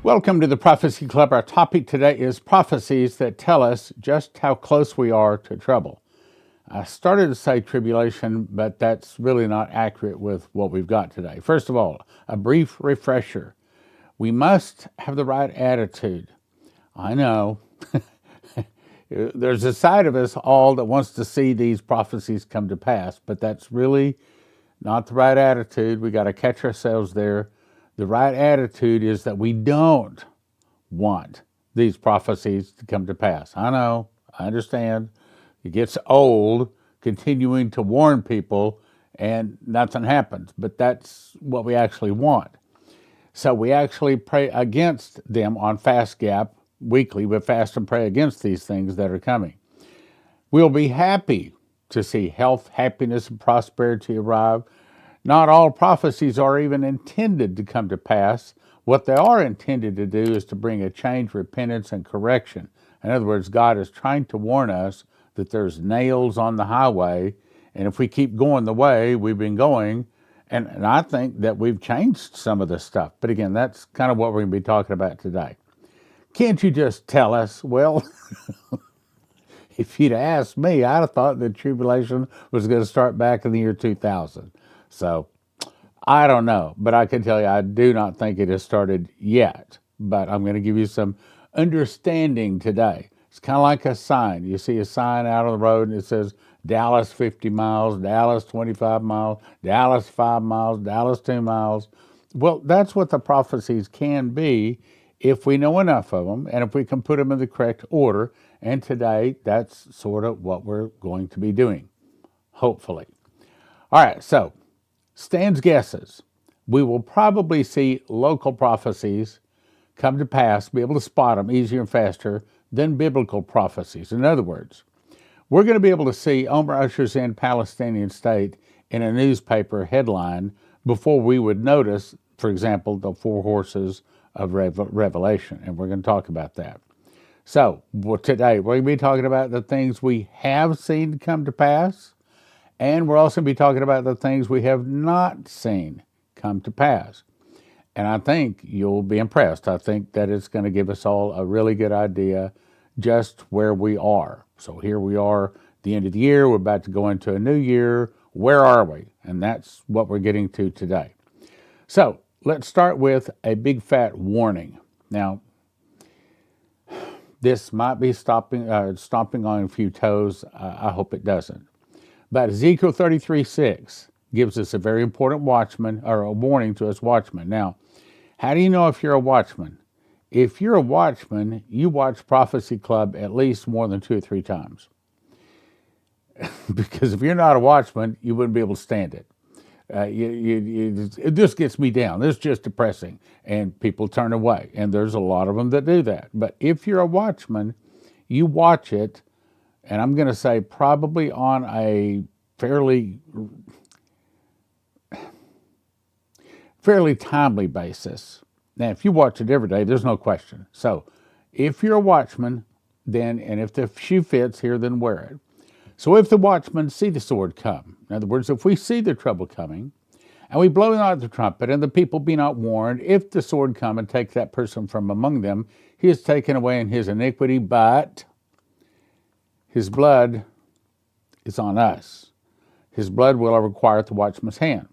Welcome to the Prophecy Club. Our topic today is prophecies that tell us just how close we are to trouble. I started to say tribulation, but that's really not accurate with what we've got today. First of all, a brief refresher. We must have the right attitude. I know there's a side of us all that wants to see these prophecies come to pass, but that's really not the right attitude. We got to catch ourselves there. The right attitude is that we don't want these prophecies to come to pass. I know, I understand. It gets old continuing to warn people and nothing happens, but that's what we actually want. So we actually pray against them on Fast Gap weekly. We fast and pray against these things that are coming. We'll be happy to see health, happiness, and prosperity arrive. Not all prophecies are even intended to come to pass. What they are intended to do is to bring a change, repentance, and correction. In other words, God is trying to warn us that there's nails on the highway, and if we keep going the way we've been going, and I think that we've changed some of this stuff. But again, that's kind of what we're going to be talking about today. Can't you just tell us? Well, if you'd asked me, I'd have thought that tribulation was going to start back in the year 2000. So I don't know, but I can tell you I do not think it has started yet. But I'm going to give you some understanding today. It's kind of like a sign. You see a sign out on the road and it says Dallas 50 miles, Dallas 25 miles, Dallas 5 miles, Dallas 2 miles. Well, that's what the prophecies can be if we know enough of them and if we can put them in the correct order. And today, that's sort of what we're going to be doing, hopefully. All right, so Stan's guesses. We will probably see local prophecies come to pass, be able to spot them easier and faster than biblical prophecies. In other words, we're going to be able to see Omar ushers in Palestinian state in a newspaper headline before we would notice, for example, the four horses of Revelation. And we're going to talk about that. So today, we're going to be talking about the things we have seen come to pass, and we're also going to be talking about the things we have not seen come to pass. And I think you'll be impressed. I think that it's going to give us all a really good idea just where we are. So here we are, the end of the year. We're about to go into a new year. Where are we? And that's what we're getting to today. So let's start with a big fat warning. Now, this might be stomping on a few toes. I hope it doesn't. But Ezekiel 33:6 gives us a very important watchman, or a warning to us watchmen. Now, how do you know if you're a watchman? If you're a watchman, you watch Prophecy Club at least more than 2 or 3 times. Because if you're not a watchman, you wouldn't be able to stand it. It just gets me down. It's just depressing. And people turn away. And there's a lot of them that do that. But if you're a watchman, you watch it, and I'm going to say probably on a fairly timely basis. Now, if you watch it every day, there's no question. So if you're a watchman, then, and if the shoe fits here, then wear it. So if the watchmen see the sword come, in other words, if we see the trouble coming, and we blow not the trumpet, and the people be not warned, if the sword come and take that person from among them, he is taken away in his iniquity, but his blood is on us. His blood will require the watchman's hand.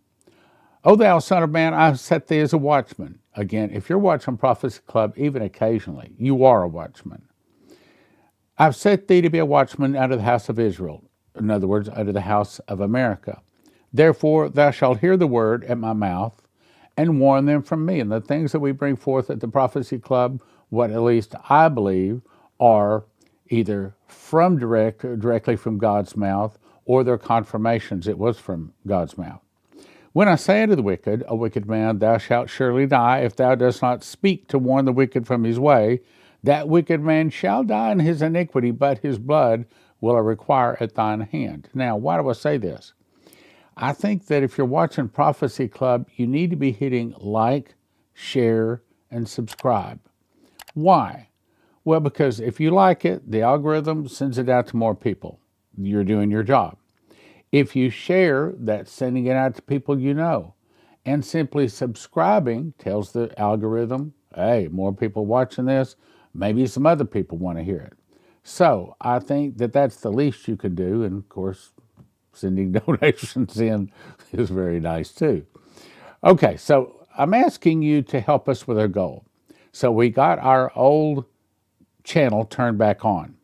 O thou son of man, I have set thee as a watchman. Again, if you're watching Prophecy Club, even occasionally, you are a watchman. I've set thee to be a watchman out of the house of Israel. In other words, out of the house of America. Therefore, thou shalt hear the word at my mouth and warn them from me. And the things that we bring forth at the Prophecy Club, what at least I believe, are either from directly from God's mouth, or they're confirmations it was from God's mouth. When I say unto the wicked, O wicked man, thou shalt surely die, if thou dost not speak to warn the wicked from his way, that wicked man shall die in his iniquity, but his blood will I require at thine hand. Now, why do I say this? I think that if you're watching Prophecy Club, you need to be hitting like, share, and subscribe. Why? Well, because if you like it, the algorithm sends it out to more people. You're doing your job. If you share, that's sending it out to people you know. And simply subscribing tells the algorithm, Hey, more people watching this, maybe some other people want to hear it. So I think that that's the least you could do. And of course, sending donations in is very nice too. Okay, so I'm asking you to help us with our goal. So we got our old channel turned back on.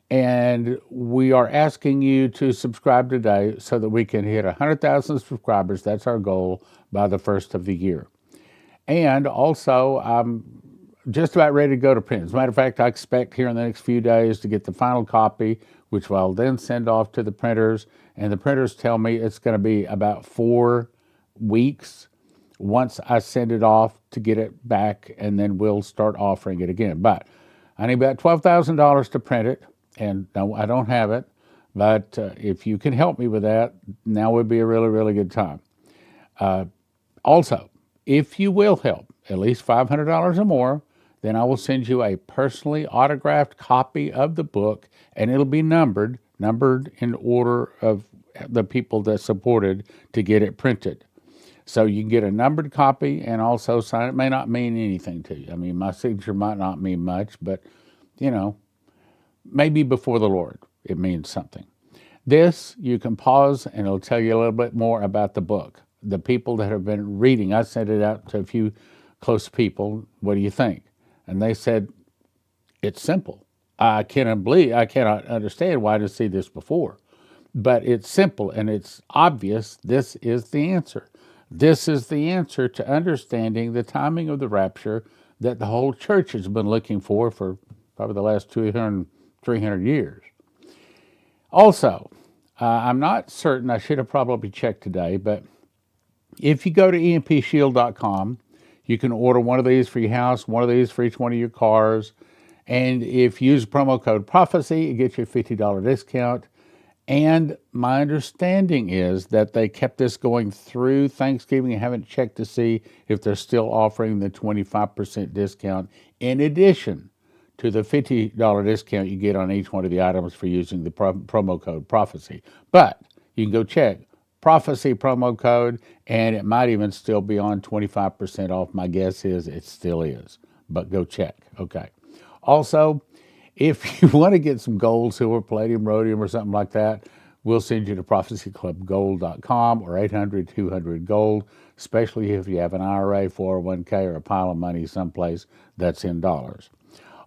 And we are asking you to subscribe today so that we can hit 100,000 subscribers. That's our goal by the first of the year. And also, I'm just about ready to go to print. As a matter of fact, I expect here in the next few days to get the final copy, which I'll then send off to the printers. And the printers tell me it's going to be about 4 weeks once I send it off to get it back, and then we'll start offering it again. But I need about $12,000 to print it, and no, I don't have it. But if you can help me with that, now would be a really, really good time. Also, if you will help, at least $500 or more, then I will send you a personally autographed copy of the book, and it'll be numbered in order of the people that supported to get it printed. So you can get a numbered copy and also sign it. It may not mean anything to you. I mean, my signature might not mean much, but, you know, maybe before the Lord it means something. This, you can pause and it'll tell you a little bit more about the book. The people that have been reading, I sent it out to a few close people. What do you think? And they said, it's simple. I cannot understand why I didn't see this before. But it's simple and it's obvious. This is the answer. This is the answer to understanding the timing of the rapture that the whole church has been looking for probably the last 200, 300 years. Also, I'm not certain, I should have probably checked today, but if you go to empshield.com, you can order one of these for your house, one of these for each one of your cars. And if you use promo code Prophecy, it gets you a $50 discount. And my understanding is that they kept this going through Thanksgiving. I haven't checked to see if they're still offering the 25% discount in addition to the $50 discount you get on each one of the items for using the promo code Prophecy. But you can go check Prophecy promo code, and it might even still be on 25% off. My guess is it still is, but go check. Okay. Also, if you want to get some gold, silver, palladium, rhodium, or something like that, we'll send you to prophecyclubgold.com or 800-200-GOLD, especially if you have an IRA, 401k, or a pile of money someplace that's in dollars.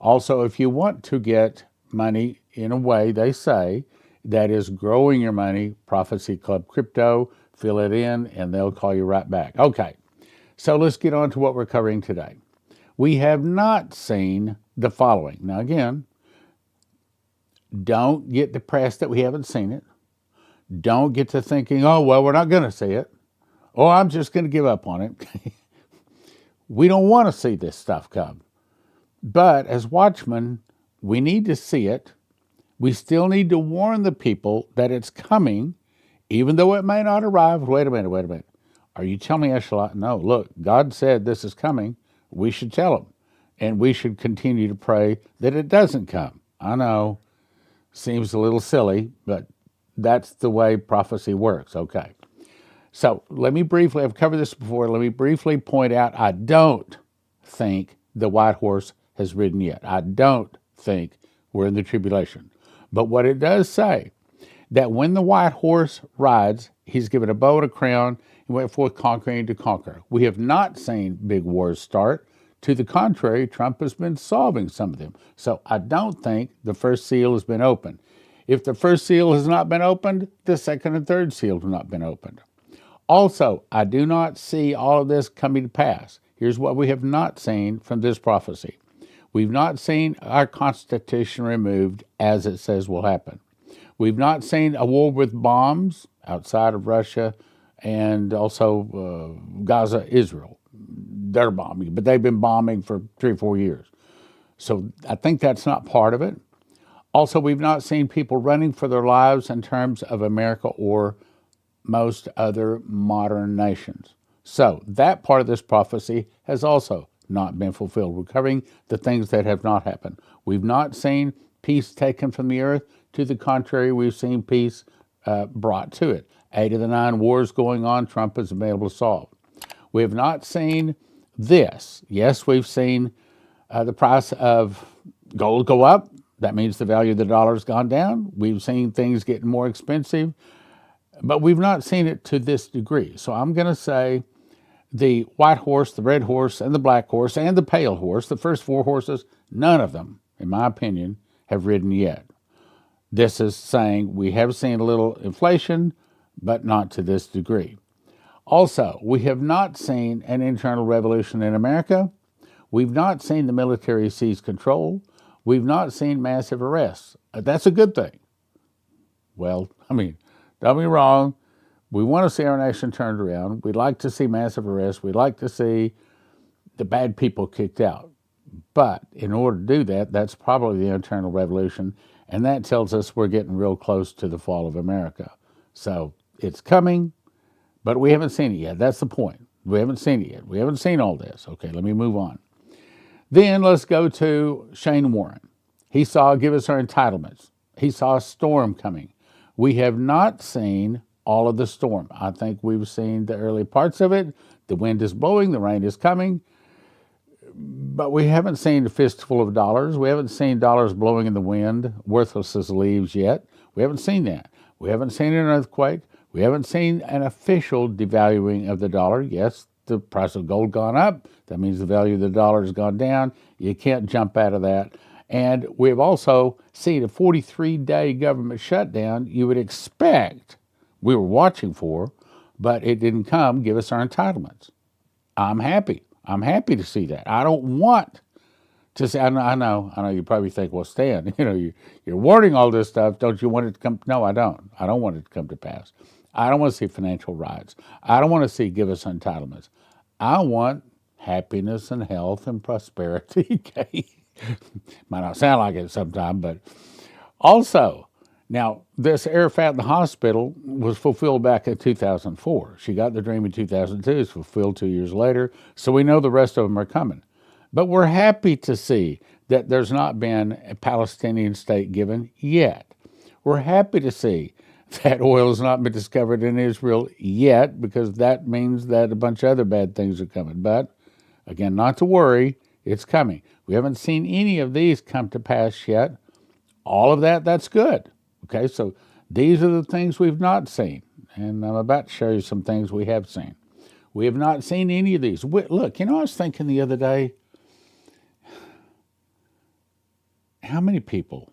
Also, if you want to get money in a way, they say, that is growing your money, Prophecy Club Crypto, fill it in, and they'll call you right back. Okay, so let's get on to what we're covering today. We have not seen the following. Now, again, don't get depressed that we haven't seen it. Don't get to thinking, oh, well, we're not going to see it. Or I'm just going to give up on it. We don't want to see this stuff come. But as watchmen, we need to see it. We still need to warn the people that it's coming, even though it may not arrive. Wait a minute. Are you telling me I shall not? No, look, God said this is coming. We should tell them. And we should continue to pray that it doesn't come. I know, seems a little silly, but that's the way prophecy works. Okay. So I've covered this before. Let me briefly point out, I don't think the white horse has ridden yet. I don't think we're in the tribulation. But what it does say, that when the white horse rides, he's given a bow and a crown, and went forth conquering to conquer. We have not seen big wars start. To the contrary, Trump has been solving some of them. So I don't think the first seal has been opened. If the first seal has not been opened, the second and third seal have not been opened. Also, I do not see all of this coming to pass. Here's what we have not seen from this prophecy. We've not seen our Constitution removed as it says will happen. We've not seen a war with bombs outside of Russia and also Gaza, Israel. They're bombing, but they've been bombing for 3 or 4 years. So I think that's not part of it. Also, we've not seen people running for their lives in terms of America or most other modern nations. So that part of this prophecy has also not been fulfilled. We're covering the things that have not happened. We've not seen peace taken from the earth. To the contrary, we've seen peace brought to it. 8 of the 9 wars going on, Trump has been able to solve. We have not seen this. Yes, we've seen the price of gold go up. That means the value of the dollar has gone down. We've seen things getting more expensive, but we've not seen it to this degree. So I'm going to say the white horse, the red horse, and the black horse, and the pale horse, the first four horses, none of them, in my opinion, have ridden yet. This is saying we have seen a little inflation, but not to this degree. Also, we have not seen an internal revolution in America. We've not seen the military seize control. We've not seen massive arrests. That's a good thing. Well, I mean, don't be wrong. We want to see our nation turned around. We'd like to see massive arrests. We'd like to see the bad people kicked out. But in order to do that, that's probably the internal revolution. And that tells us we're getting real close to the fall of America. So it's coming, but we haven't seen it yet. That's the point. We haven't seen it yet. We haven't seen all this. Okay, let me move on. Then let's go to Shane Warren. He saw give us our entitlements. He saw a storm coming. We have not seen all of the storm. I think we've seen the early parts of it. The wind is blowing, the rain is coming, but we haven't seen a fistful of dollars. We haven't seen dollars blowing in the wind, worthless as leaves yet. We haven't seen that. We haven't seen an earthquake. We haven't seen an official devaluing of the dollar. Yes, the price of gold gone up. That means the value of the dollar has gone down. You can't jump out of that. And we've also seen a 43-day government shutdown you would expect we were watching for, but it didn't come give us our entitlements. I'm happy. I'm happy to see that. I don't want to say, I know you probably think, well, Stan, you're warning all this stuff. Don't you want it to come? No, I don't. I don't want it to come to pass. I don't want to see financial riots. I don't want to see give us entitlements. I want happiness and health and prosperity. Okay? Might not sound like it sometimes, but also, now this Arafat in the hospital was fulfilled back in 2004. She got the dream in 2002. It's fulfilled 2 years later. So we know the rest of them are coming. But we're happy to see that there's not been a Palestinian state given yet. We're happy to see that oil has not been discovered in Israel yet, because that means that a bunch of other bad things are coming. But again, not to worry, it's coming. We haven't seen any of these come to pass yet. All of that, that's good. Okay, so these are the things we've not seen. And I'm about to show you some things we have seen. We have not seen any of these. Look, I was thinking the other day, how many people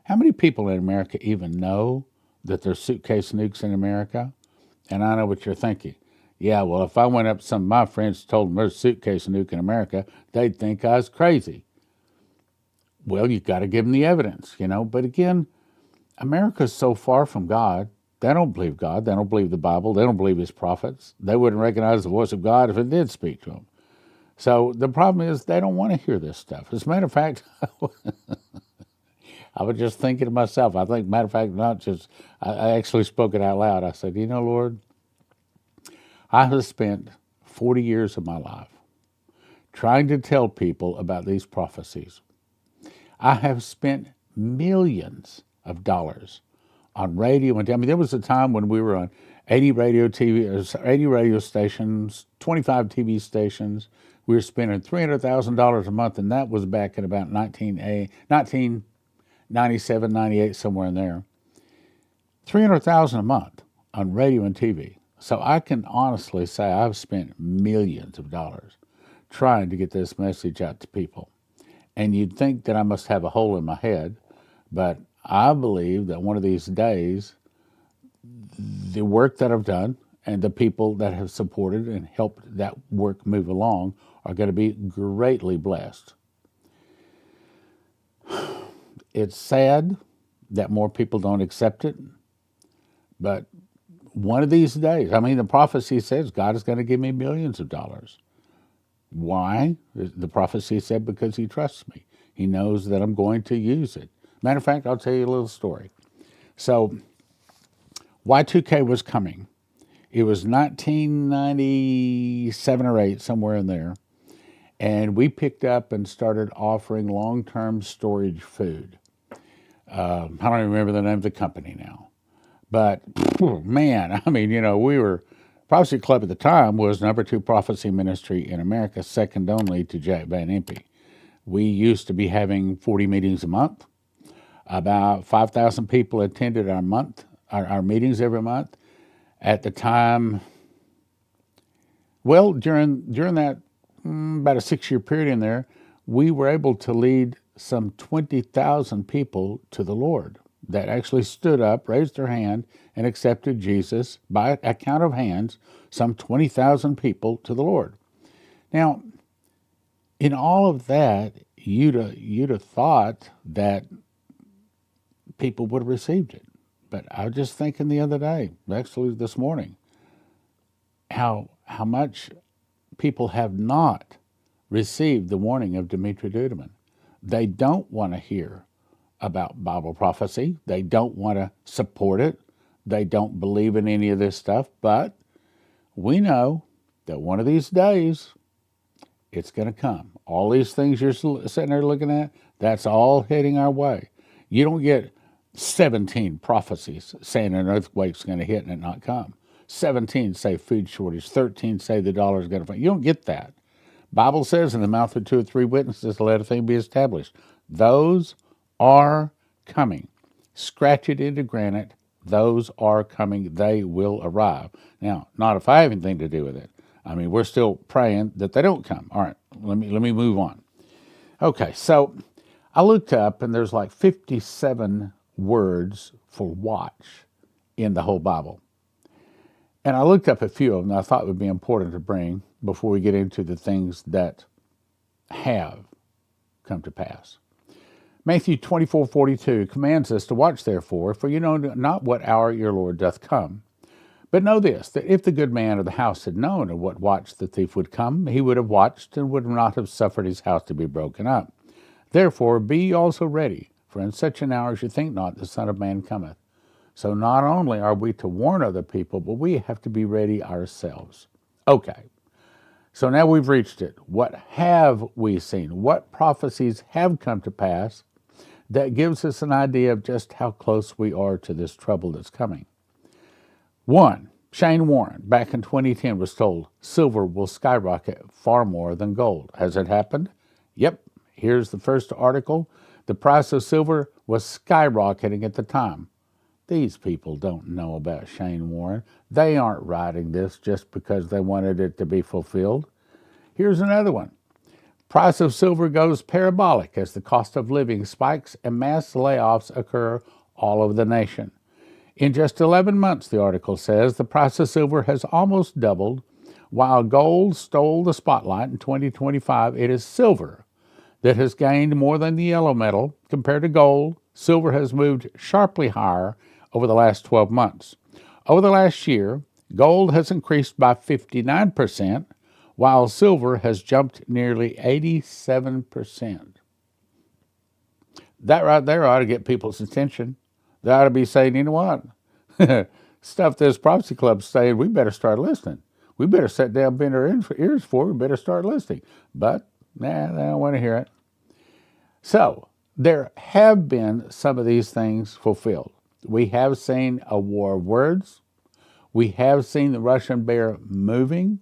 in America even know that there's suitcase nukes in America? And I know what you're thinking. Yeah, well, if I went up to some of my friends and told them there's a suitcase nuke in America, they'd think I was crazy. Well, you've got to give them the evidence, But again, America's so far from God. They don't believe God. They don't believe the Bible. They don't believe his prophets. They wouldn't recognize the voice of God if it did speak to them. So the problem is they don't want to hear this stuff. As a matter of fact, I was just thinking to myself, matter of fact, I actually spoke it out loud. I said, Lord, I have spent 40 years of my life trying to tell people about these prophecies. I have spent millions of dollars on radio. There was a time when we were on 80 radio stations, 25 TV stations. We were spending $300,000 a month, and that was back in about 1997, 98, somewhere in there. $300,000 a month on radio and TV. So I can honestly say I've spent millions of dollars trying to get this message out to people. And you'd think that I must have a hole in my head, but I believe that one of these days, the work that I've done and the people that have supported and helped that work move along are going to be greatly blessed. It's sad that more people don't accept it, but one of these days, the prophecy says God is going to give me millions of dollars. Why? The prophecy said because he trusts me. He knows that I'm going to use it. Matter of fact, I'll tell you a little story. So Y2K was coming. It was 1997 or 8, somewhere in there. And we picked up and started offering long-term storage food. I don't even remember the name of the company now. But, man, we were Prophecy Club at the time was number 2 prophecy ministry in America, second only to Jack Van Impe. We used to be having 40 meetings a month. About 5,000 people attended our meetings every month. At the time, well, during that about a 6-year period in there, we were able to lead some 20,000 people to the Lord that actually stood up, raised their hand, and accepted Jesus by a count of hands, some 20,000 people to the Lord. Now, in all of that, you'd have thought that people would have received it. But I was just thinking the other day, actually this morning, how much people have not received the warning of Dimitri Duduman. They don't want to hear about Bible prophecy. They don't want to support it. They don't believe in any of this stuff. But we know that one of these days, it's going to come. All these things you're sitting there looking at, that's all heading our way. You don't get 17 prophecies saying an earthquake's going to hit and it not come. 17 say food shortage. 13 say the dollar is going to fall. You don't get that. Bible says in the mouth of 2 or 3 witnesses, let a thing be established. Those are coming. Scratch it into granite. Those are coming. They will arrive. Now, not if I have anything to do with it. I mean, we're still praying that they don't come. All right, let me move on. Okay, so I looked up, and there's like 57 words for watch in the whole Bible. And I looked up a few of them that I thought would be important to bring before we get into the things that have come to pass. Matthew 24:42 commands us to watch, therefore, for you know not what hour your Lord doth come. But know this, that if the good man of the house had known at what watch the thief would come, he would have watched and would not have suffered his house to be broken up. Therefore be ye also ready, for in such an hour as you think not, the Son of Man cometh. So not only are we to warn other people, but we have to be ready ourselves. Okay, so now we've reached it. What have we seen? What prophecies have come to pass that gives us an idea of just how close we are to this trouble that's coming? One, Shane Warren, back in 2010, was told silver will skyrocket far more than gold. Has it happened? Yep. Here's the first article. The price of silver was skyrocketing at the time. These people don't know about Shane Warren. They aren't writing this just because they wanted it to be fulfilled. Here's another one. Price of silver goes parabolic as the cost of living spikes and mass layoffs occur all over the nation. In just 11 months, the article says, the price of silver has almost doubled. While gold stole the spotlight in 2025, it is silver that has gained more than the yellow metal. Compared to gold, silver has moved sharply higher over the last 12 months. Over the last year, gold has increased by 59%, while silver has jumped nearly 87%. That right there ought to get people's attention. They ought to be saying, you know what? Stuff this Prophecy Club's saying, we better start listening. We better sit down, bend our ears for it. We better start listening. But, they don't want to hear it. So, there have been some of these things fulfilled. We have seen a war of words. We have seen the Russian bear moving,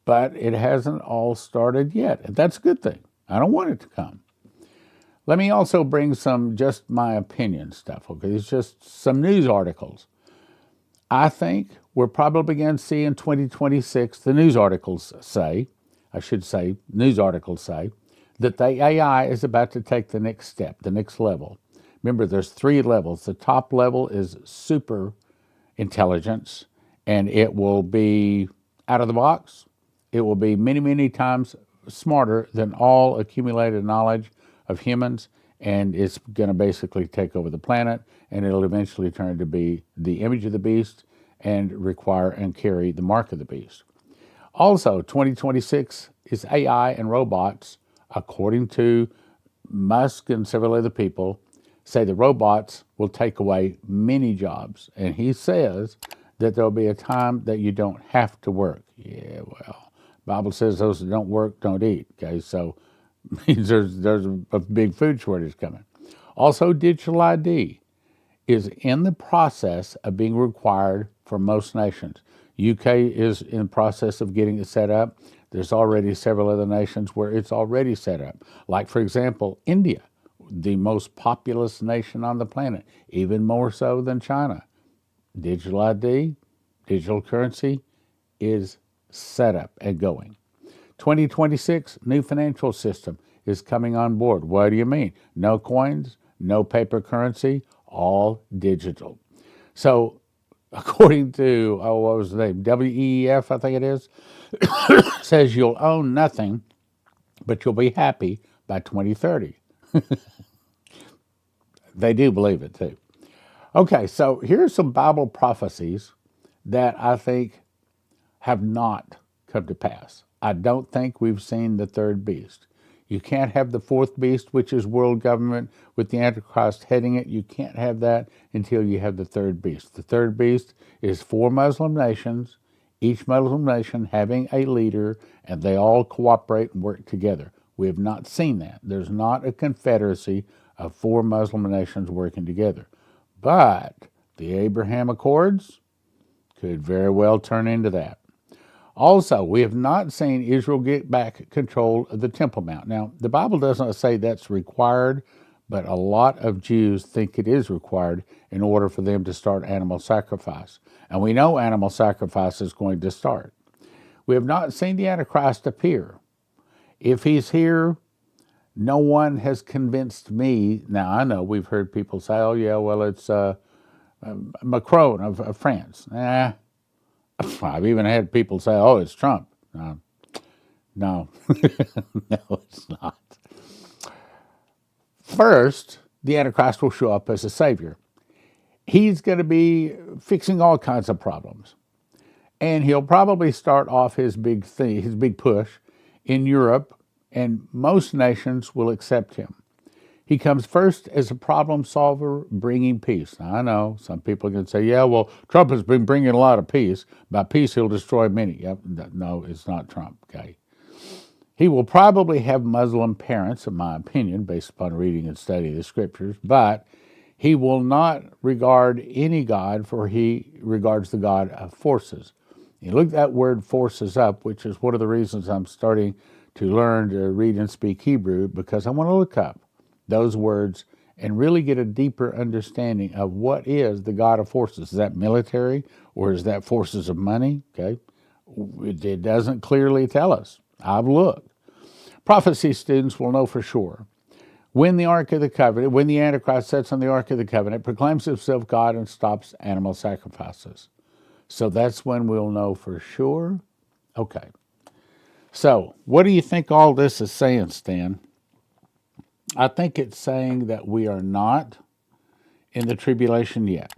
but it hasn't all started yet. And that's a good thing. I don't want it to come. Let me also bring some just my opinion stuff, okay? It's just some news articles. I think we're probably going to see in 2026, the news articles say, that the AI is about to take the next step, the next level. Remember, there's 3 levels. The top level is super intelligence, and it will be out of the box. It will be many, many times smarter than all accumulated knowledge of humans, and it's going to basically take over the planet, and it'll eventually turn to be the image of the beast and require and carry the mark of the beast. Also, 2026 is AI and robots, according to Musk and several other people, say the robots will take away many jobs. And he says that there'll be a time that you don't have to work. Yeah, well, Bible says those that don't work don't eat. Okay, so means there's a big food shortage coming. Also, digital ID is in the process of being required for most nations. UK is in the process of getting it set up. There's already several other nations where it's already set up. Like, for example, India, the most populous nation on the planet, even more so than China. Digital ID, digital currency is set up and going. 2026, new financial system is coming on board. What do you mean? No coins, no paper currency, all digital. So, according to, what was the name? WEF, I think it is, says you'll own nothing, but you'll be happy by 2030. They do believe it too. Okay, so here's some Bible prophecies that I think have not come to pass. I don't think we've seen the third beast. You can't have the fourth beast, which is world government with the Antichrist heading it. You can't have that until you have the third beast. The third beast is 4 Muslim nations, each Muslim nation having a leader, and they all cooperate and work together. We have not seen that. There's not a confederacy of 4 Muslim nations working together. But the Abraham Accords could very well turn into that. Also, we have not seen Israel get back control of the Temple Mount. Now, the Bible doesn't say that's required, but a lot of Jews think it is required in order for them to start animal sacrifice. And we know animal sacrifice is going to start. We have not seen the Antichrist appear. If he's here, no one has convinced me. Now, I know we've heard people say, oh, yeah, well, it's Macron of France. I've even had people say, oh, it's Trump. No, no, it's not. First, the Antichrist will show up as a savior. He's going to be fixing all kinds of problems. And he'll probably start off his big thing, his big push in Europe, and most nations will accept him. He comes first as a problem solver, bringing peace. Now, I know some people can say, yeah, well, Trump has been bringing a lot of peace. By peace, he'll destroy many. Yep. No, it's not Trump, okay? He will probably have Muslim parents, in my opinion, based upon reading and studying the scriptures, but he will not regard any God, for he regards the God of forces. You look that word forces up, which is one of the reasons I'm starting to learn to read and speak Hebrew, because I want to look up those words and really get a deeper understanding of what is the God of forces. Is that military or is that forces of money? Okay, it doesn't clearly tell us. I've looked. Prophecy students will know for sure. When the Ark of the Covenant, when the Antichrist sits on the Ark of the Covenant, proclaims himself God and stops animal sacrifices. So that's when we'll know for sure. Okay. So what do you think all this is saying, Stan? I think it's saying that we are not in the tribulation yet.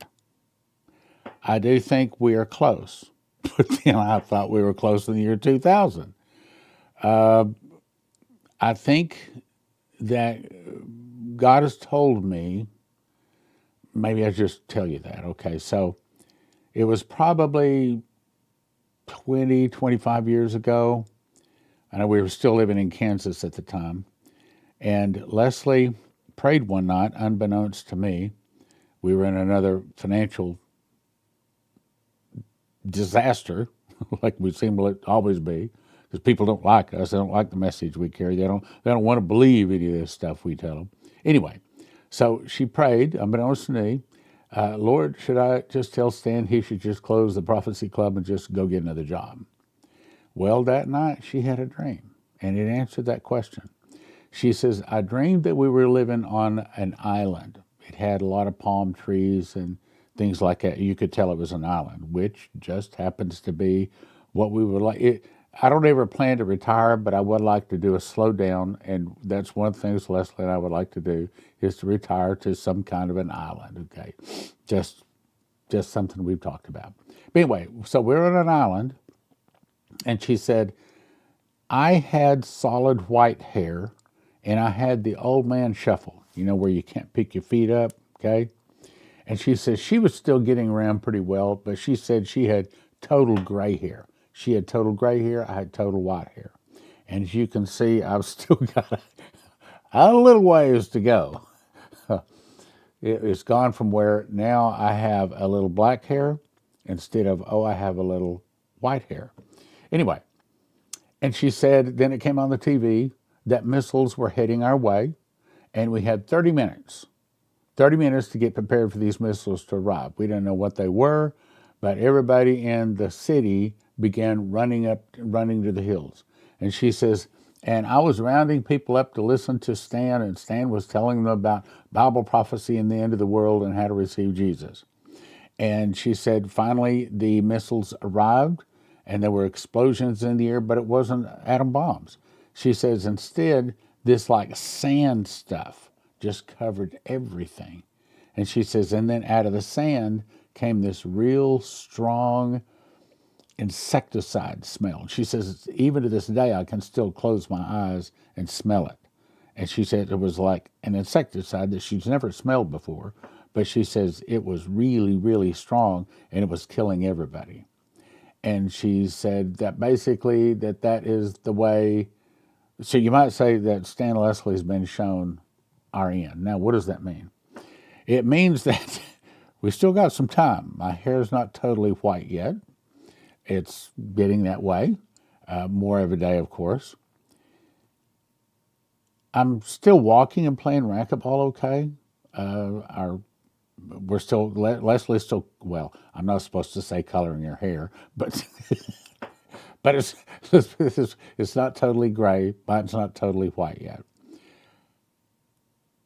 I do think we are close, but then I thought we were close in the year 2000. I think that God has told me, maybe I just tell you that, okay? So it was probably 20, 25 years ago. I know we were still living in Kansas at the time. And Leslie prayed one night, unbeknownst to me. We were in another financial disaster, like we seem to always be, because people don't like us. They don't like the message we carry. They don't want to believe any of this stuff we tell them. Anyway, so she prayed, unbeknownst to me, Lord, should I just tell Stan he should just close the prophecy club and just go get another job? Well, that night she had a dream, and it answered that question. She says, I dreamed that we were living on an island. It had a lot of palm trees and things like that. You could tell it was an island, which just happens to be what we would like. I don't ever plan to retire, but I would like to do a slow down, and that's one of the things Leslie and I would like to do, is to retire to some kind of an island, okay? Just something we've talked about. But anyway, so we're on an island, and she said, I had solid white hair, and I had the old man shuffle, where you can't pick your feet up, okay? And she says she was still getting around pretty well, but she said she had total gray hair. She had total gray hair, I had total white hair. And as you can see, I've still got a little ways to go. It's gone from where now I have a little black hair instead of, I have a little white hair. Anyway, and she said, then it came on the TV that missiles were heading our way, and we had 30 minutes. 30 minutes to get prepared for these missiles to arrive. We didn't know what they were, but everybody in the city began running to the hills. And she says, and I was rounding people up to listen to Stan, and Stan was telling them about Bible prophecy in the end of the world and how to receive Jesus. And she said, finally, the missiles arrived, and there were explosions in the air, but it wasn't atom bombs. She says, instead, this like sand stuff just covered everything. And she says, and then out of the sand came this real strong insecticide smell. She says, even to this day, I can still close my eyes and smell it. And she said it was like an insecticide that she's never smelled before, but she says it was really, really strong and it was killing everybody. And she said that basically that is the way. So you might say that Stan Leslie's been shown our end. Now, what does that mean? It means that we still got some time. My hair is not totally white yet. It's getting that way, more every day, of course. I'm still walking and playing racquetball okay. We're still, Leslie's still, well, I'm not supposed to say coloring her hair, but but it's not totally gray. Mine's not totally white yet.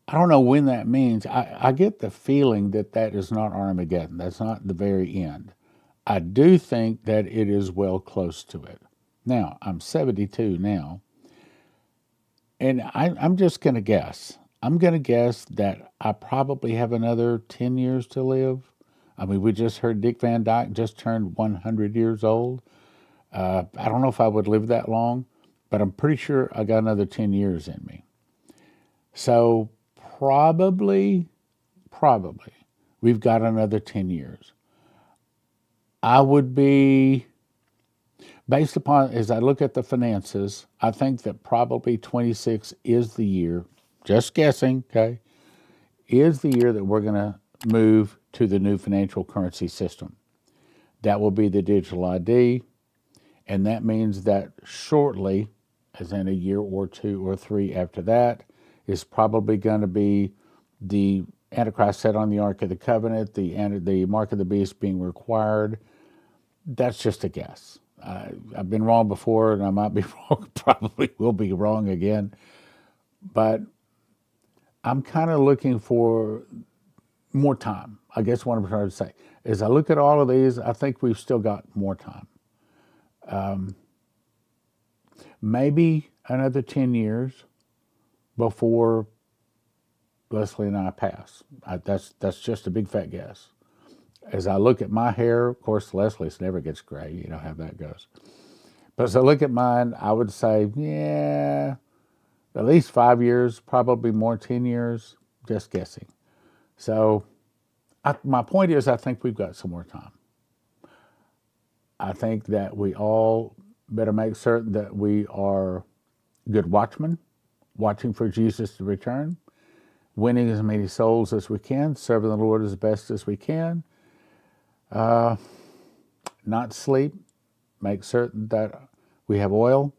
I don't know when that means. I get the feeling that that is not Armageddon. That's not the very end. I do think that it is well close to it. Now, I'm 72 now, and I'm just going to guess. I'm going to guess that I probably have another 10 years to live. I mean, we just heard Dick Van Dyke just turned 100 years old. I don't know if I would live that long, but I'm pretty sure I got another 10 years in me. So probably, we've got another 10 years. I would be, based upon, as I look at the finances, I think that probably 26 is the year, just guessing, okay, is the year that we're going to move to the new financial currency system. That will be the digital ID, and that means that shortly, as in a year or two or three after that, is probably going to be the Antichrist set on the Ark of the Covenant, the mark of the beast being required. That's just a guess. I've been wrong before, and I might be wrong. Probably will be wrong again. But I'm kind of looking for more time. I guess what I'm trying to say is, I look at all of these. I think we've still got more time. Maybe another 10 years before Leslie and I pass. That's just a big fat guess. As I look at my hair, of course, Leslie's never gets gray. You know how that goes. But as I look at mine, I would say, yeah, at least 5 years, probably more, 10 years, just guessing. So my point is, I think we've got some more time. I think that we all better make certain that we are good watchmen, watching for Jesus to return, winning as many souls as we can, serving the Lord as best as we can, not sleep, make certain that we have oil,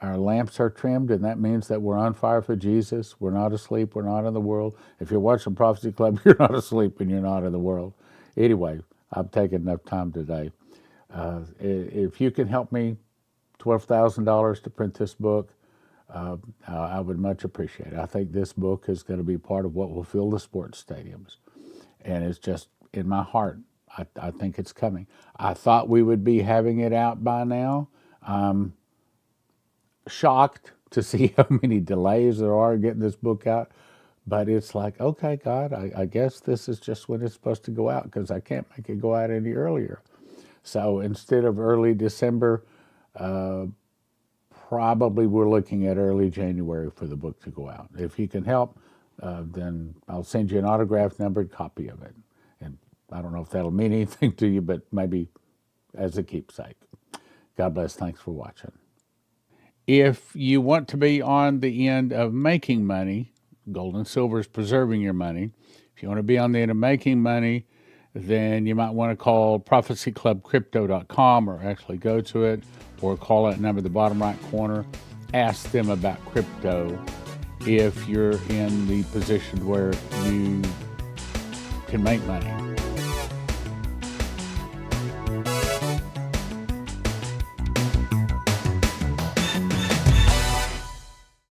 our lamps are trimmed, and that means that we're on fire for Jesus. We're not asleep, we're not in the world. If you're watching Prophecy Club, you're not asleep and you're not in the world. Anyway, I've taken enough time today. If you can help me, $12,000 to print this book, I would much appreciate it. I think this book is going to be part of what will fill the sports stadiums. And it's just in my heart. I think it's coming. I thought we would be having it out by now. I'm shocked to see how many delays there are getting this book out. But it's like, okay, God, I guess this is just when it's supposed to go out, because I can't make it go out any earlier. So instead of early December, probably we're looking at early January for the book to go out. If you can help, then I'll send you an autographed numbered copy of it. And I don't know if that'll mean anything to you, but maybe as a keepsake. God bless. Thanks for watching. If you want to be on the end of making money, gold and silver is preserving your money. If you want to be on the end of making money, then you might want to call prophecyclubcrypto.com, or actually go to it, or call that number at the bottom right corner. Ask them about crypto if you're in the position where you can make money.